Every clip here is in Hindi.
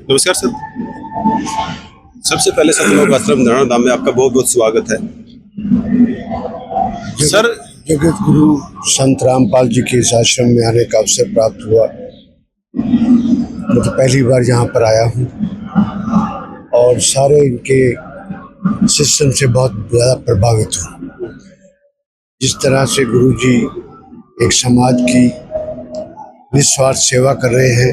नमस्कार सर। सबसे पहले सतलोक आश्रम धरना धाम में आपका बहुत बहुत स्वागत है सर। जगत गुरु संत रामपाल जी के इस आश्रम में आने का अवसर प्राप्त हुआ। मैं तो पहली बार यहाँ पर आया हूँ और सारे इनके सिस्टम से बहुत ज़्यादा प्रभावित हूँ। जिस तरह से गुरु जी एक समाज की निस्वार्थ सेवा कर रहे हैं।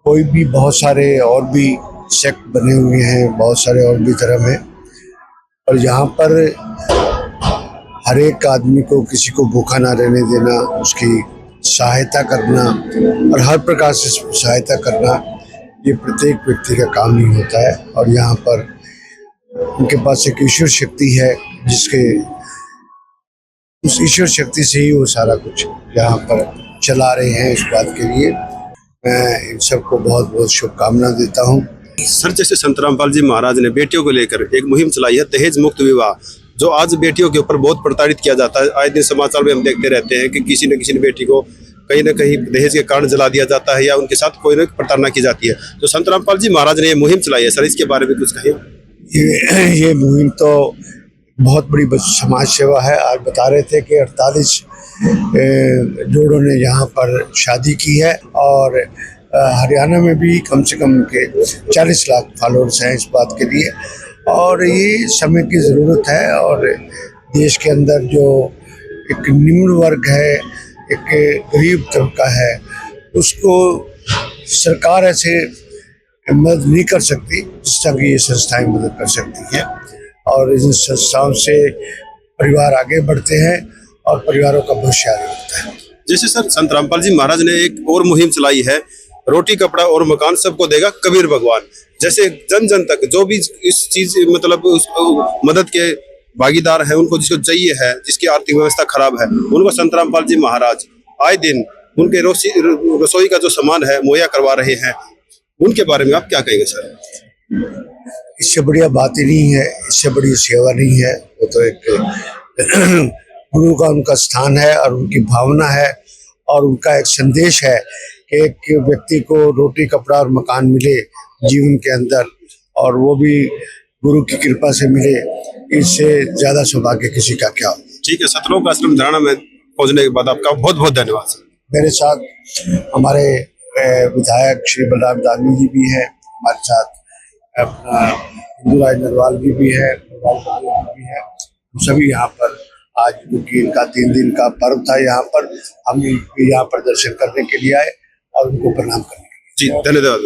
कोई भी बहुत सारे और भी सेक्ट बने हुए हैं, बहुत सारे और भी धर्म हैं, और यहाँ पर हर एक आदमी को, किसी को भूखा ना रहने देना, उसकी सहायता करना और हर प्रकार से सहायता करना, ये प्रत्येक व्यक्ति का काम नहीं होता है। और यहाँ पर उनके पास एक ईश्वर शक्ति है, जिसके उस ईश्वर शक्ति से ही वो सारा कुछ यहाँ पर चला रहे हैं। इस बात के लिए मैं इन सबको बहुत बहुत शुभकामना देता हूँ। सर, जैसे संत रामपाल जी महाराज ने बेटियों को लेकर एक मुहिम चलाई है, दहेज मुक्त विवाह, जो आज बेटियों के ऊपर बहुत प्रताड़ित किया जाता है। आए दिन समाचार में हम देखते रहते हैं कि किसी न किसी बेटी को कहीं ना कहीं दहेज के कारण जला दिया जाता है या उनके साथ कोई ना प्रताड़ना की जाती है। तो संत रामपाल जी महाराज ने ये मुहिम चलाई है सर, इसके बारे में कुछ कहिए। ये मुहिम तो बहुत बड़ी समाज सेवा है। आज बता रहे थे कि 48 जोड़ों ने यहाँ पर शादी की है और हरियाणा में भी कम से कम के 40 लाख फॉलोअर्स हैं इस बात के लिए। और ये समय की ज़रूरत है। और देश के अंदर जो एक निम्न वर्ग है, एक गरीब तबका है, उसको सरकार ऐसे मदद नहीं कर सकती जिस तरह की ये संस्थाएं मदद कर सकती हैं। और इन संस्थाओं से परिवार आगे बढ़ते हैं और परिवारों का भविष्य आगे बढ़ता है। जैसे सर, संत रामपाल जी महाराज ने एक और मुहिम चलाई है, रोटी कपड़ा और मकान सबको देगा कबीर भगवान। जैसे जन जन तक जो भी इस चीज मतलब उस मदद के भागीदार है, उनको जिसको चाहिए है, जिसकी आर्थिक व्यवस्था खराब है, उनको संत रामपाल जी महाराज आए दिन उनके रसोई का जो सामान है मुहैया करवा रहे हैं। उनके बारे में आप क्या कहेंगे सर? इससे बढ़िया बात ही नहीं है, इससे बड़ी सेवा नहीं है। वो तो एक गुरु का उनका स्थान है और उनकी भावना है और उनका एक संदेश है कि एक व्यक्ति को रोटी कपड़ा और मकान मिले जीवन के अंदर, और वो भी गुरु की कृपा से मिले। इससे ज़्यादा सौभाग्य किसी का क्या हो। ठीक है, सतलोक आश्रम धरना में पहुंचने के बाद आपका बहुत बहुत धन्यवाद सर। मेरे साथ हमारे विधायक श्री बलराम दानी जी भी हैं, हमारे साथ अपना हिंदूराज नरवाल जी भी है, सभी यहाँ पर आज, क्योंकि इनका 3 दिन का पर्व था, यहाँ पर हम यहाँ पर दर्शन करने के लिए आए और उनको प्रणाम करने के लिए। जी धन्यवाद।